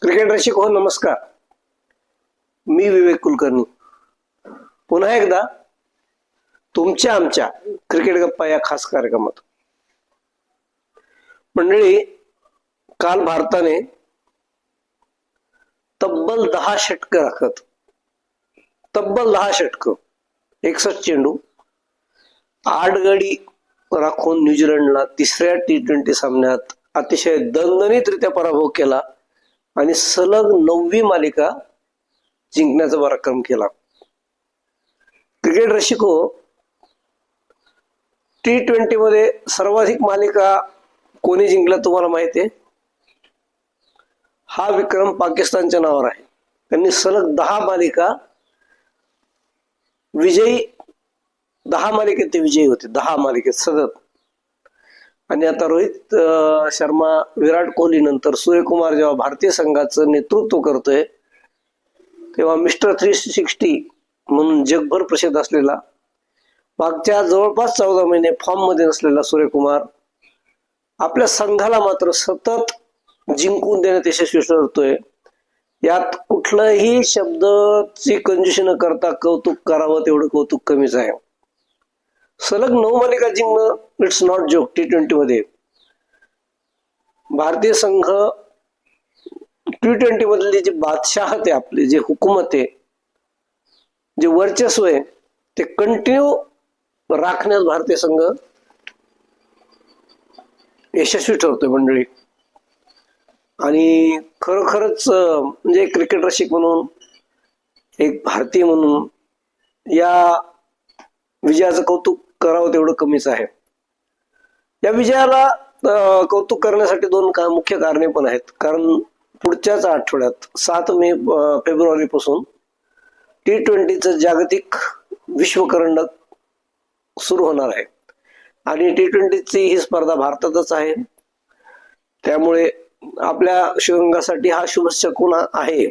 Cricket रसिक हो, नमस्कार. मी विवेक कुलकर्णी पुन्हा एकदा तुमच्या आमच्या क्रिकेट गप्पा या खास कार्यक्रमात. मंडळी, काल भारताने तब्बल 10 षटकं राखत, तब्बल 10 षटकं, 61 चेंडू, 8 गडी राखून न्यूझीलंडला तिसऱ्या T20 सामन्यात अतिशय दणदणीतरित्या पराभव केला आणि सलग 9वी मालिका जिंकण्याचा पराक्रम केला. क्रिकेट रसिको, T20 मध्ये सर्वाधिक मालिका कोणी जिंकल्या तुम्हाला माहिती आहे? हा विक्रम पाकिस्तानच्या नावावर आहे. त्यांनी सलग 10 मालिका विजयी, 10 मालिकेत ते विजयी होते, 10 मालिकेत सतत. आणि आता रोहित शर्मा, विराट कोहली नंतर सूर्यकुमार जेव्हा भारतीय संघाचं नेतृत्व करतोय, तेव्हा मिस्टर 360 म्हणून जगभर प्रसिद्ध असलेला, मागच्या जवळपास 14 महिने फॉर्म मध्ये नसलेला सूर्यकुमार आपल्या संघाला मात्र सतत जिंकून देण्यात यशस्वी ठरतोय. यात कुठलंही शब्दाची कंजूसी न करता कौतुक करावं तेवढं कौतुक कमीच आहे. सलग 9 मालिका जिंकणं इट्स नॉट जोक. T20 मध्ये भारतीय संघ T20 मधले जे बादशाहत आहे, आपले जे हुकूमत आहे, जे वर्चस्व आहे, ते कंटिन्यू राखण्यास भारतीय संघ यशस्वी ठरतोय मंडळी. आणि खरोखरच म्हणजे क्रिकेट रसिक म्हणून, एक भारतीय म्हणून या विजयाचं कौतुक करावं तेवढं कमीच आहे. या विजयाला कौतुक करण्यासाठी 2 मुख्य कारणे पण आहेत. कारण पुढच्याच आठवड्यात 7 फेब्रुवारी पासून T20चं जागतिक विश्वकरंडक सुरू होणार आहे आणि T20ची ही स्पर्धा भारतातच आहे. त्यामुळे आपल्या श्रीरंगासाठी हा शुभ शकुन आहे.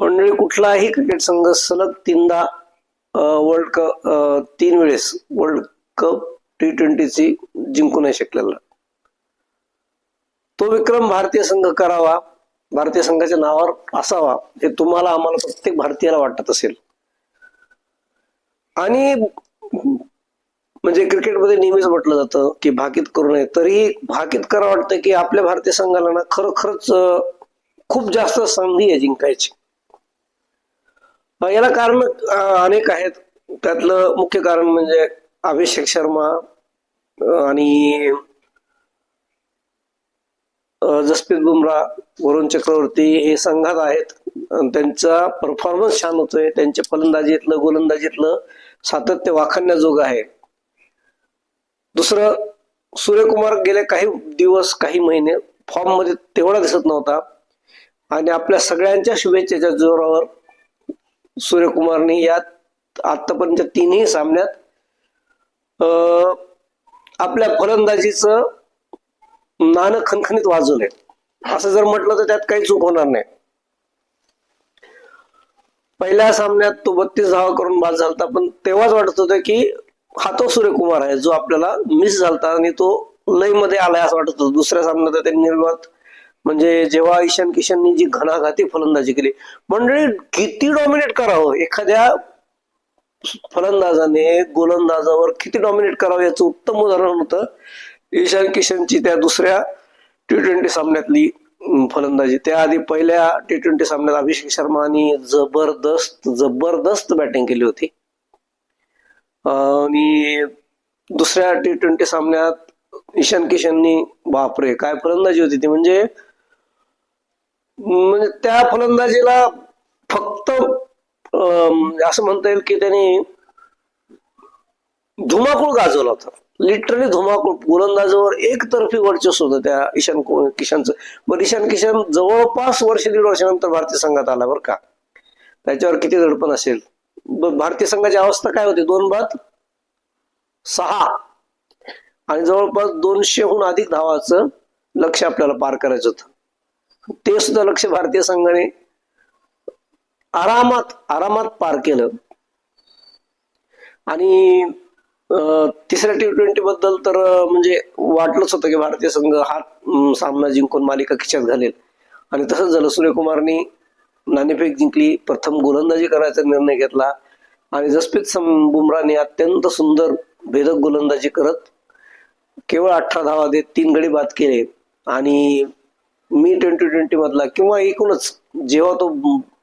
मंडळी, कुठलाही क्रिकेट संघ सलग 3दा वर्ल्ड कप, 3 वेळेस वर्ल्ड कप T20ची जिंकू नाही शकलेला. तो विक्रम भारतीय संघ करावा, भारतीय संघाच्या नावावर असावा, हे तुम्हाला, आम्हाला, प्रत्येक भारतीयाला वाटत असेल. आणि म्हणजे क्रिकेटमध्ये नेहमीच म्हटलं जातं की भाकीत करू नये, तरी भाकीत करा वाटतं की आपल्या भारतीय संघाला ना खरोखरच खूप जास्त संधी आहे जिंकायची. याला कारण अनेक आहेत. त्यातलं मुख्य कारण म्हणजे अभिषेक शर्मा आणि जसप्रीत बुमराह, वरुण चक्रवर्ती हे संघात आहेत. त्यांचा परफॉर्मन्स छान होतोय. त्यांच्या फलंदाजीतलं, गोलंदाजीतलं सातत्य वाखाणण्याजोगं आहे. दुसरं, सूर्यकुमार गेले काही दिवस, काही महिने फॉर्म मध्ये तेवढा दिसत नव्हता आणि आपल्या सगळ्यांच्या शुभेच्छेच्या जोरावर सूर्यकुमारने यात आतापर्यंत 3ही सामन्यात आपल्या फलंदाजीचं नाणं खणखणीत वाजवलंय. असं जर म्हटलं तर त्यात काही चूक होणार नाही. पहिल्या सामन्यात तो 32 धावा करून बाद झालता, पण तेव्हाच वाटत होतं की हा तो सूर्यकुमार आहे जो आपल्याला मिस झालता आणि तो लय मध्ये आलाय असं वाटत होतं. दुसऱ्या सामन्यात त्यांनी निर्वात, म्हणजे जेव्हा ईशान किशननी जी घणाघाती फलंदाजी केली, मंडळी किती डॉमिनेट करावं, एखाद्या फलंदाजाने गोलंदाजावर किती डॉमिनेट करावं याचं उत्तम उदाहरण होतं ईशान किशनची त्या दुसऱ्या T20 सामन्यातली फलंदाजी. त्याआधी पहिल्या T20 सामन्यात अभिषेक शर्मानी जबरदस्त बॅटिंग केली होती आणि दुसऱ्या T20 सामन्यात ईशान किशननी, बापरे काय फलंदाजी होती ती. म्हणजे त्या फलंदाजीला फक्त असं म्हणता येईल की त्यांनी धुमाकूळ गाजवला होता, लिटरली धुमाकूळ. गोलंदाजावर एकतर्फी वर्चस्व होतं त्या ईशान किशनचं. बरं, ईशान किशन जवळपास 1.5 वर्षानंतर भारतीय संघात आला बरं का. त्याच्यावर किती दडपण असेल. भारतीय संघाची अवस्था काय होती? 2 बाद 6 आणि जवळपास 200हून अधिक धावाचं लक्ष आपल्याला पार करायचं होतं. ते सुद्धा लक्ष भारतीय संघाने आरामात पार केलं. आणि तिसऱ्या T20 बद्दल तर म्हणजे वाटलंच होतं की भारतीय संघ हा सामना जिंकून मालिका खिच्यात घालेल. आणि तसंच झालं. सूर्यकुमारनी नाणेफेक जिंकली, प्रथम गोलंदाजी करायचा निर्णय घेतला आणि जसप्रीत बुमराहने अत्यंत सुंदर भेदक गोलंदाजी करत केवळ 18 धावा देत 3 गडी बाद केले. आणि मी T20 मधला किंवा एकूणच जेव्हा तो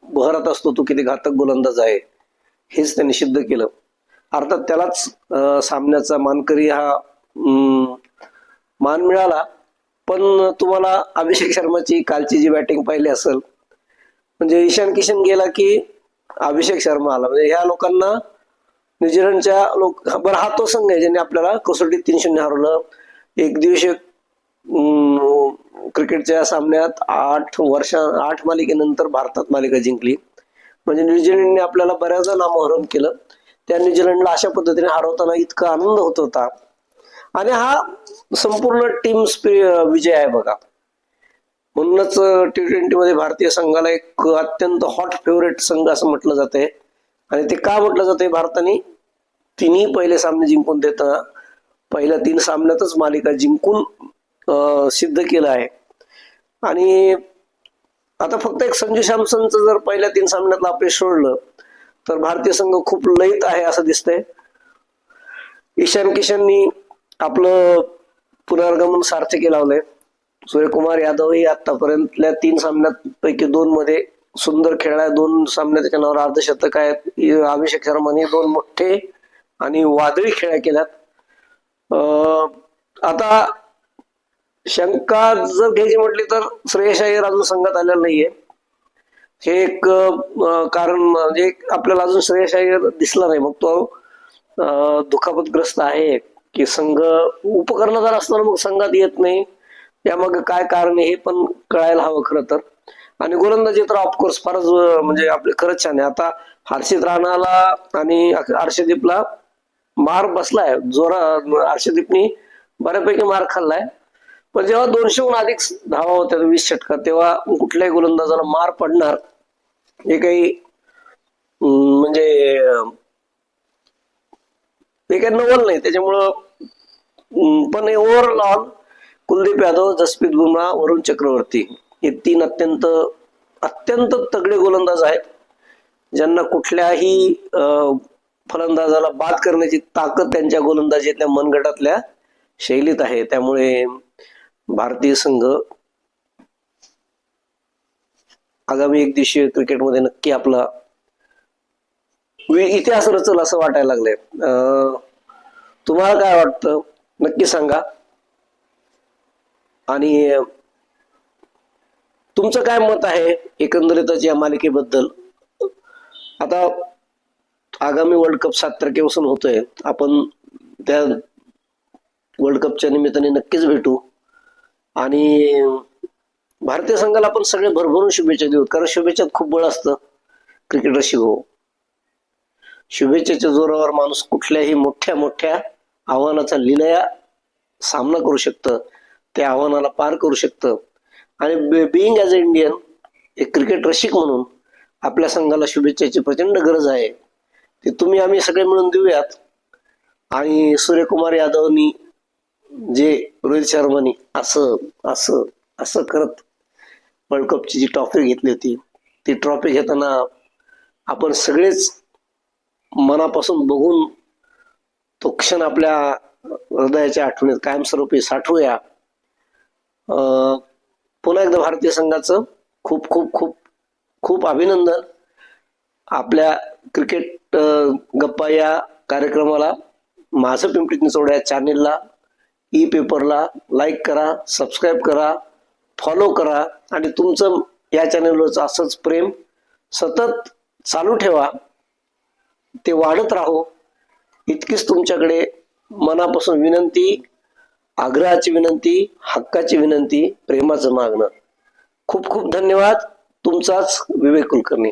बहरत असतो तो किती घातक गोलंदाज आहे हेच त्यांनी सिद्ध केलं. अर्थात त्यालाच सामन्याचा मानकरी हा मान मिळाला. पण तुम्हाला अभिषेक शर्माची कालची जी बॅटिंग पाहिली असेल, म्हणजे ईशान किशन गेला की अभिषेक शर्मा आला. म्हणजे ह्या लोकांना न्यूझीलंडच्या बरं हा तो संघ आहे ज्यांनी आपल्याला कसोटीत 3-0 हरवलं. एक दिवसीय क्रिकेटच्या सामन्यात 8 मालिकेनंतर भारतात मालिका जिंकली. म्हणजे न्यूझीलंडने आपल्याला बऱ्याचदा नामोहरम केलं. त्या न्यूझीलंडला अशा पद्धतीने हरवताना इतका आनंद होत होता. आणि हा संपूर्ण टीम विजय आहे बघा. म्हणूनच T20 मध्ये भारतीय संघाला एक अत्यंत हॉट फेवरेट संघ असं म्हटलं जाते. आणि ते का म्हटलं जाते, भारताने 3 पहिले सामने जिंकून देताना पहिल्या 3 सामन्यातच मालिका जिंकून सिद्ध केलं आहे. आणि आता फक्त एक संजू सॅमसनचं जर पहिल्या 3 सामन्यातलं अपयश सोडलं तर भारतीय संघ खूप लयीत आहे असं दिसतंय. ईशान किशननी आपलं पुनर्गमन सार्थकी लावलंय. सूर्यकुमार यादव ही आतापर्यंतल्या 3 सामन्यात पैकी 2 मध्ये सुंदर खेळलाय. 2 सामन्यात त्याच्या नावावर अर्धशतक आहेत. अभिषेक शर्माने 2 मोठे आणि वादळी खेळ्या केल्यात. आता शंका जर घ्यायची म्हटली तर श्रेयस अय्यर अजून संघात आलेला नाहीये. हे एक कारण म्हणजे आपल्याला अजून श्रेयस अय्यर दिसला नाही. मग तो दुखापतग्रस्त आहे की संघ उपकर्णधार असताना मग संघात येत नाही, यामागे काय कारण आहे हे पण कळायला हवं खरं तर. आणि गोलंदाजी तर ऑफकोर्स फारच म्हणजे आपले खरंच छान आहे. आता हर्षित राणाला आणि अर्शदीपला मार बसलाय जोरा. अर्शदीपनी बऱ्यापैकी मार खाल्लाय. पण जेव्हा 200हून अधिक धावा होत्या 20 षटकात, तेव्हा कुठल्याही गोलंदाजाला मार पडणार हे काही म्हणजे हे काही नवल नाही. त्याच्यामुळं पण ओव्हरऑल कुलदीप यादव, जसप्रीत बुमराह, वरुण चक्रवर्ती हे 3 अत्यंत तगडे गोलंदाज आहेत, ज्यांना कुठल्याही फलंदाजाला बाद करण्याची ताकद त्यांच्या गोलंदाजीतल्या मनगटातल्या शैलीत आहे. त्यामुळे भारतीय संघ आगामी एकदिवसीय क्रिकेटमध्ये नक्की आपला इतिहास रचल असं वाटायला लागलंय. तुम्हाला काय वाटतं नक्की सांगा. आणि तुमचं काय मत आहे एकंदरीतच या मालिकेबद्दल. आता आगामी वर्ल्ड कप 7 तारखेपासून होतोय. आपण त्या वर्ल्ड कपच्या निमित्ताने नक्कीच भेटू आणि भारतीय संघाला आपण सगळे भरभरून शुभेच्छा देऊ. कारण शुभेच्छात खूप बळ असतं. क्रिकेटर शिको शुभेच्छेच्या जोरावर माणूस कुठल्याही मोठ्या मोठ्या आव्हानाचा लिलया सामना करू शकतं, त्या आव्हानाला पार करू शकतं. आणि बिईंग ॲज अ इंडियन, एक क्रिकेट रसिक म्हणून आपल्या संघाला शुभेच्छेची प्रचंड गरज आहे. ते तुम्ही आम्ही सगळे मिळून देऊयात. आणि सूर्यकुमार यादवनी जे रोहित शर्मानी असं असं असं करत वर्ल्ड कपची जी ट्रॉफी घेतली होती, ती ट्रॉफी घेताना आपण सगळेच मनापासून बघून तो क्षण आपल्या हृदयाच्या आठवणीत कायमस्वरूपी साठवूया. पुन्हा एकदा भारतीय संघाचं खूप खूप खूप खूप अभिनंदन. आपल्या क्रिकेट गप्पा या कार्यक्रमाला, माझं पिंपरी चिंचवड या चॅनेलला, ई पेपरला लाईक करा, सबस्क्राईब करा, फॉलो करा आणि तुमचं या चॅनेलवरचं असंच प्रेम सतत चालू ठेवा. ते वाढत राहो इतकीच तुमच्याकडे मनापासून विनंती, आग्रहाची विनंती, हक्काची विनंती, प्रेमाचं मागणं. खूप खूप धन्यवाद. तुमचाच विवेक कुलकर्णी.